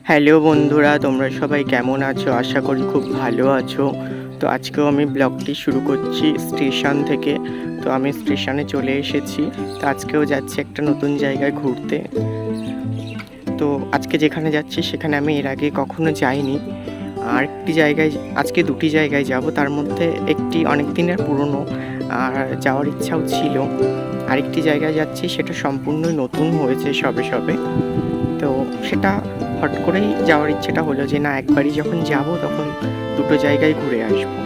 Hello বন্ধুরা, তোমরা সবাই কেমন আছো? আশা করি খুব ভালো আছো। তো আজকেও আমি ব্লগটি শুরু করছি স্টেশন থেকে। তো আমি স্টেশনে চলে এসেছি। তো আজকেও যাচ্ছি একটা নতুন জায়গায় ঘুরতে। তো আজকে যেখানে যাচ্ছি সেখানে আমি এর আগে কখনো যাইনি। আরেকটি জায়গায় আজকে দুটি জায়গায় যাব, তার মধ্যে একটি অনেক দিনের পুরনো, আর যাওয়ার ইচ্ছাও ছিল। আরেকটি জায়গায় যাচ্ছি, সেটা সম্পূর্ণই নতুন হয়েছে সবে সবে। তো সেটা হট করেই যাওয়ার ইচ্ছেটা হলো যে না, একবারই যখন যাব তখন দুটো জায়গায় ঘুরে আসবো।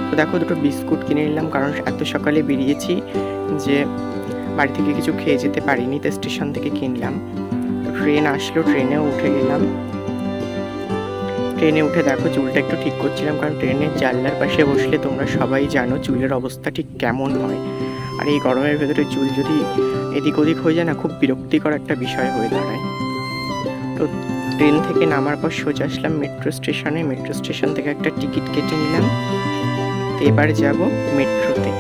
তো দেখো, দুটো বিস্কুট কিনে নিলাম, কারণ এত সকালে বেরিয়েছি যে বাড়ি থেকে কিছু খেয়ে যেতে পারিনি, তো স্টেশন থেকে কিনলাম। ট্রেন আসলো, ট্রেনেও উঠে গেলাম। ট্রেনে উঠে দেখো চুলটা একটু ঠিক করছিলাম, কারণ ট্রেনের জানলার পাশে বসলে তোমরা সবাই জানো চুলের অবস্থা ঠিক কেমন হয়। আর এই গরমের ভেতরে চুল যদি এদিক ওদিক হয়ে যায় না, খুব বিরক্তিকর একটা বিষয় হয়ে দাঁড়ায়। তো ট্রেন থেকে নামার পর সোজা আসলাম মেট্রো স্টেশনে। মেট্রো স্টেশন থেকে একটা টিকিট কেটে নিলাম। তো এবার যাব মেট্রোতে।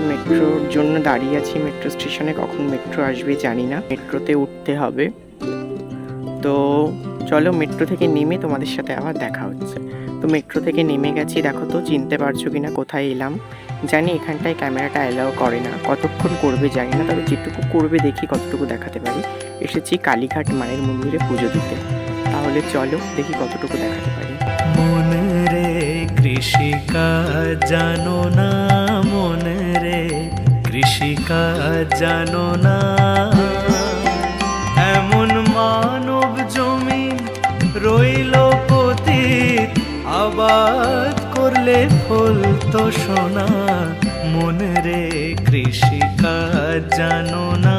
মেট্রোর জন্য দাঁড়িয়ে আছি মেট্রো স্টেশনে, কখন মেট্রো আসবে জানি না। মেট্রোতে উঠতে হবে। তো চলো, মেট্রো থেকে নেমে তোমাদের সাথে আবার দেখা হচ্ছে। তো মেট্রো থেকে নেমে গেছি। দেখো তো চিনতে পারছো কিনা কোথায় এলাম। জানি এখানটায় ক্যামেরাটা অ্যালাও করে না, কতক্ষণ করবে জানি না, তবে যেটুকু করবে দেখি কতটুকু দেখাতে পারি। এসেছি কালীঘাট মায়ের মন্দিরে পুজো দিতে। তাহলে চলো দেখি কতটুকু দেখাতে পারি। মনে রে কৃষিকাজ জানো না, মনে রে কৃষিকাজ জানো না, এমন মানব জমি রইল পতিত, আবাদ করলে ফলতো সোনা, মনে রে কৃষিকাজ জানো না।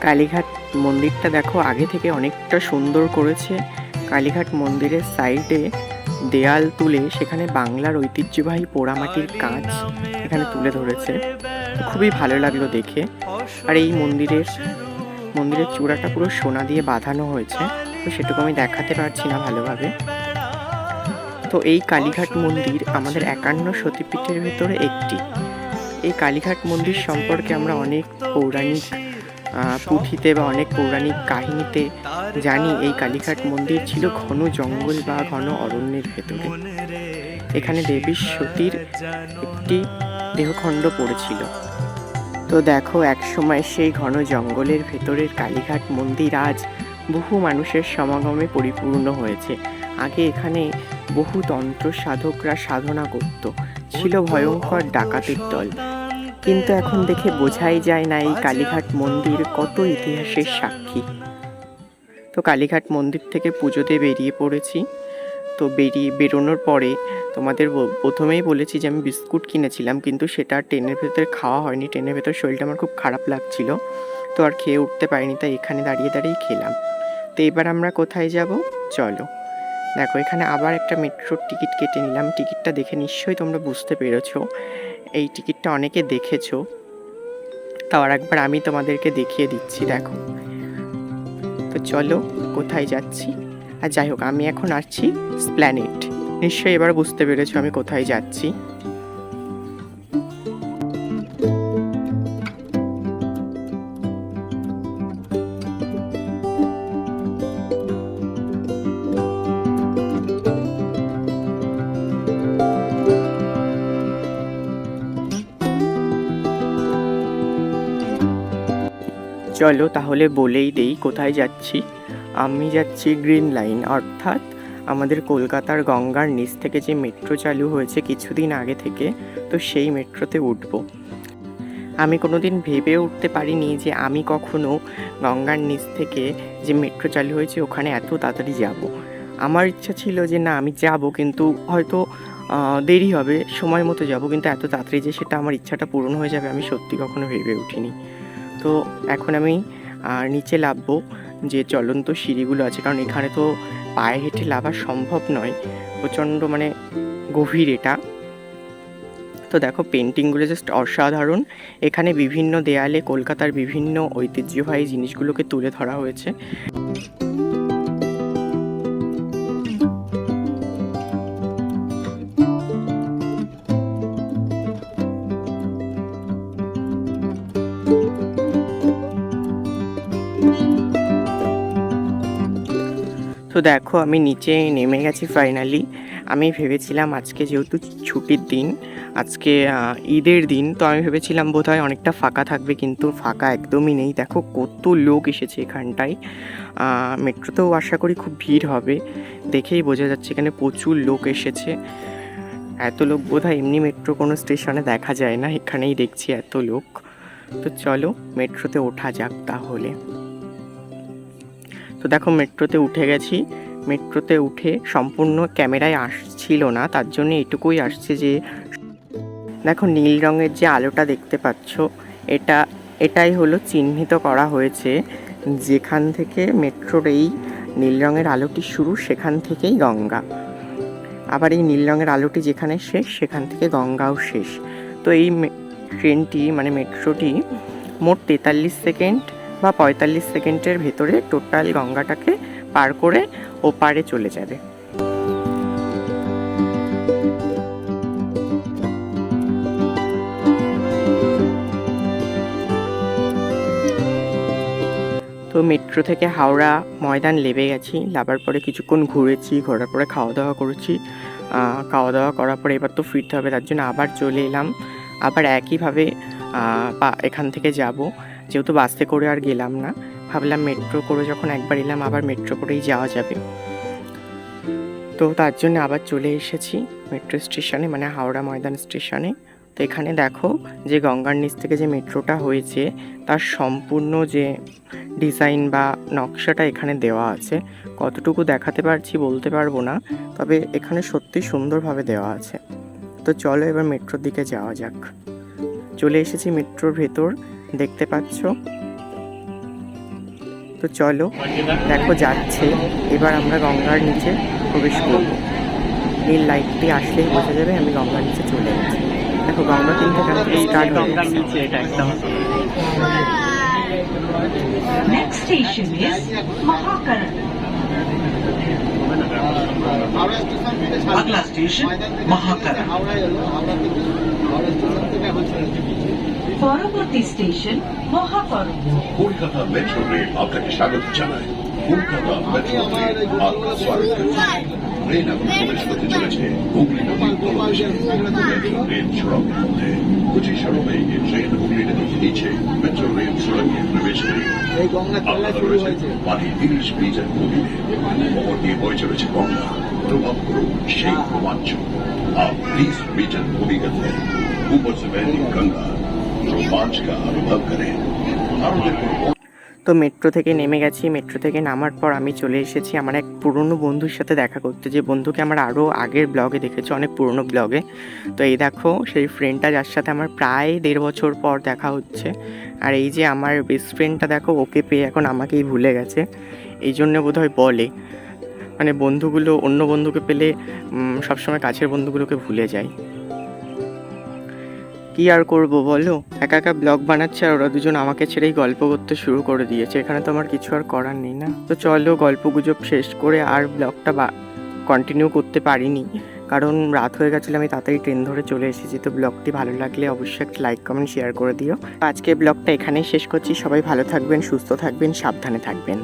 কালীঘাট মন্দিরটা দেখো আগে থেকে অনেকটা সুন্দর করেছে। কালীঘাট মন্দিরের সাইডে দেয়াল তুলে সেখানে বাংলার ঐতিহ্যবাহী পোড়ামাটির কাজ এখানে তুলে ধরেছে। খুবই ভালো লাগলো দেখে। আর এই মন্দিরের চূড়াটা পুরো সোনা দিয়ে বাঁধানো হয়েছে, তো সেটুকু আমি দেখাতে পারছি না ভালোভাবে। তো এই কালীঘাট মন্দির আমাদের 51 সতীপীঠের ভিতরে একটি। এই কালীঘাট মন্দির সম্পর্কে আমরা অনেক পৌরাণিক পুঁথিতে বা অনেক পৌরাণিক কাহিনীতে জানি এই কালীঘাট মন্দির ছিল ঘন জঙ্গল বা ঘন অরণ্যের ভেতরে। এখানে দেবী সতীর একটি দেহখণ্ড পড়েছিল। তো দেখো, একসময় সেই ঘন জঙ্গলের ভেতরের কালীঘাট মন্দির আজ বহু মানুষের সমাগমে পরিপূর্ণ হয়েছে। আগে এখানে বহু তন্ত্র সাধকরা সাধনা করত, ছিল ভয়ঙ্কর ডাকাতের দল। কিন্তু এখন দেখে বোঝাই যায় না এই কালীঘাট মন্দির কত ইতিহাসের সাক্ষী। তো কালীঘাট মন্দির থেকে পুজোতে বেরিয়ে পড়েছি। তো বেরোনোর পরে তোমাদের প্রথমেই বলেছি যে আমি বিস্কুট কিনেছিলাম, কিন্তু সেটা ট্রেনের ভেতরে খাওয়া হয়নি। ট্রেনের ভেতর শরীরটা আমার খুব খারাপ লাগছিল, তো আর খেয়ে উঠতে পারিনি, তাই এখানে দাঁড়িয়ে দাঁড়িয়ে খেলাম। তো এবার আমরা কোথায় যাব চলো। দেখো, এখানে আবার একটা মেট্রোর টিকিট কেটে নিলাম। টিকিটটা দেখে নিশ্চয়ই তোমরা বুঝতে পেরেছো, এই টিকিটটা অনেকে দেখেছো। তাও আর একবার আমি তোমাদেরকে দেখিয়ে দিচ্ছি, দেখো। তো চলো কোথায় যাচ্ছি। আর যাই হোক, আমি এখন আসছি স্প্ল্যানেড। নিশ্চয়ই এবার বুঝতে পেরেছো আমি কোথায় যাচ্ছি। চলো তাহলে বলেই দেই কোথায় যাচ্ছি। আমি যাচ্ছি গ্রিন লাইন, অর্থাৎ আমাদের কলকাতার গঙ্গার নিচ থেকে যে মেট্রো চালু হয়েছে কিছুদিন আগে থেকে, তো সেই মেট্রোতে উঠবো। আমি কোনোদিন ভেবে উঠতে পারিনি যে আমি কখনো গঙ্গার নিচ থেকে যে মেট্রো চালু হয়েছে ওখানে এত তাড়াতাড়ি যাব। আমার ইচ্ছা ছিল যে না, আমি যাব, কিন্তু হয়তো দেরি হবে, সময় মতো যাব, কিন্তু এত তাড়াতাড়ি যে সেটা আমার ইচ্ছাটা পূরণ হয়ে যাবে আমি সত্যি কখনো ভেবে উঠিনি। তো এখন আমি নিচে নামবো, যে চলন্ত সিঁড়িগুলো আছে, কারণ এখানে তো পায়ে হেঁটে নামা সম্ভব নয়, প্রচণ্ড মানে গভীর এটা। তো দেখো, পেন্টিংগুলো জাস্ট অসাধারণ। এখানে বিভিন্ন দেয়ালে কলকাতার বিভিন্ন ঐতিহ্যবাহী জিনিসগুলোকে তুলে ধরা হয়েছে। তো দেখো আমি নিচে নেমে গেছি ফাইনালি। আমি ভেবেছিলাম আজকে যেহেতু ছুটির দিন, আজকে ঈদের দিন, তো আমি ভেবেছিলাম বোধহয় অনেকটা ফাঁকা থাকবে, কিন্তু ফাঁকা একদমই নেই। দেখো কত লোক এসেছে এখানটায়। মেট্রোতেও আশা করি খুব ভিড় হবে, দেখেই বোঝা যাচ্ছে এখানে প্রচুর লোক এসেছে। এত লোক বোধহয় এমনি মেট্রো কোনো স্টেশনে দেখা যায় না, এখানেই দেখছি এত লোক। তো চলো মেট্রোতে ওঠা যাক তাহলে। তো দেখো মেট্রোতে উঠে গেছি। মেট্রোতে উঠে সম্পূর্ণ ক্যামেরায় আসছিল না, তার জন্য এটুকুই আসছে যে দেখো নীল রঙের যে আলোটা দেখতে পাচ্ছ, এটাই হলো চিহ্নিত করা হয়েছে যেখান থেকে মেট্রোর এই নীল রঙের আলোটি শুরু, সেখান থেকেই গঙ্গা। আবার এই নীল রঙের আলোটি যেখানে শেষ, সেখান থেকে গঙ্গাও শেষ। তো এই ট্রেনটি মানে মেট্রোটি মোট 43 সেকেন্ড বা 45 সেকেন্ডের ভেতরে টোটাল গঙ্গাটাকে পার করে ওপারে চলে যাবে। তো মেট্রো থেকে হাওড়া ময়দান নেমে গেছি। নামার পরে কিছুক্ষণ ঘুরেছি, ঘোরার পরে খাওয়া দাওয়া করেছি। খাওয়া দাওয়া করার পরে এবার তো ফিরতে হবে, তার জন্য আবার চলে এলাম। আবার একইভাবে এখান থেকে যাব, যেহেতু বাসে করে আর গেলাম না, ভাবলাম মেট্রো করে যখন একবার এলাম আবার মেট্রো করেই যাওয়া যাবে। তো তার জন্য আবার চলে এসেছি মেট্রো স্টেশনে, মানে হাওড়া ময়দান স্টেশনে। তো এখানে দেখো যে গঙ্গার নিচ থেকে যে মেট্রোটা হয়েছে তার সম্পূর্ণ যে ডিজাইন বা নকশাটা এখানে দেওয়া আছে। কতটুকু দেখাতে পারছি বলতে পারবো না, তবে এখানে সত্যি সুন্দরভাবে দেওয়া আছে। তো চলো এবার মেট্রোর দিকে যাওয়া যাক। চলে এসেছি মেট্রোর ভেতর, দেখতে পাচ্ছ। তো চলো দেখো যাচ্ছে, এবার আমরা গঙ্গার নিচে প্রবেশ করব। নীল লাইটটি আসলেই বোঝা যাবে আমি গঙ্গার নিচে চলে গেছি। দেখো গঙ্গা কিন্তু এখান থেকে স্টার্ট হয়ে গেছে। Next station is Mahakaran. अगला स्टेशन महाकरण। পরবর্তী স্টেশন মহাকরণ। কলকাতা মেট্রো রেল আপনাকে স্বাগত জানায়। কলকাতা মেট্রো রেল আপনার স্বাগত ট্রেন এখন প্রবেশ করতে চলেছে হুগলি নদীর তলদেশে। মেট্রো রেল সড়কের মধ্যে कुछ क्षणों में ये ट्रेन हुगली नदी के नीचे मेट्रो रेल सड़क में प्रवेश करेगी। আপনারা রয়েছে পানি 30 মিটার গভীরে, ওপর দিয়ে বয়ে চলেছে গঙ্গা। অনুভব করুন সেই রোমাঞ্চ। आप 30 मीटर भूमिगत हैं, ऊपर से बहती गंगा, रोमांच का अनुभव करें। ভারতের কোনো তো মেট্রো থেকে নেমে গেছি। মেট্রো থেকে নামার পর আমি চলে এসেছি আমার এক পুরনো বন্ধুর সাথে দেখা করতে, যে বন্ধুকে আমার আরও আগের ব্লগে দেখেছি, অনেক পুরনো ব্লগে। তো এই দেখো সেই ফ্রেন্ডটা যার সাথে আমার প্রায় 1.5 বছর পর দেখা হচ্ছে। আর এই যে আমার বেস্ট ফ্রেন্ডটা দেখো, ওকে পেয়ে এখন আমাকেই ভুলে গেছে। এই জন্য বোধহয় বলে, মানে বন্ধুগুলো অন্য বন্ধুকে পেলে সবসময় কাছের বন্ধুগুলোকে ভুলে যায়। কি আর করবো বলো, একা একা ব্লগ বানাচ্ছে আর ওরা দুজন আমাকে ছেড়েই গল্প করতে শুরু করে দিয়েছে। এখানে তো আমার কিছু আর করার নেই না। তো চলো গল্প গুজব শেষ করে আর ব্লগটা কন্টিনিউ করতে পারিনি, কারণ রাত হয়ে গেছিলো। আমি তাড়াতাড়ি ট্রেন ধরে চলে এসেছি। তো ব্লগটি ভালো লাগলে অবশ্যই একটা লাইক কমেন্ট শেয়ার করে দিও। আজকে ব্লগটা এখানেই শেষ করছি। সবাই ভালো থাকবেন, সুস্থ থাকবেন, সাবধানে থাকবেন।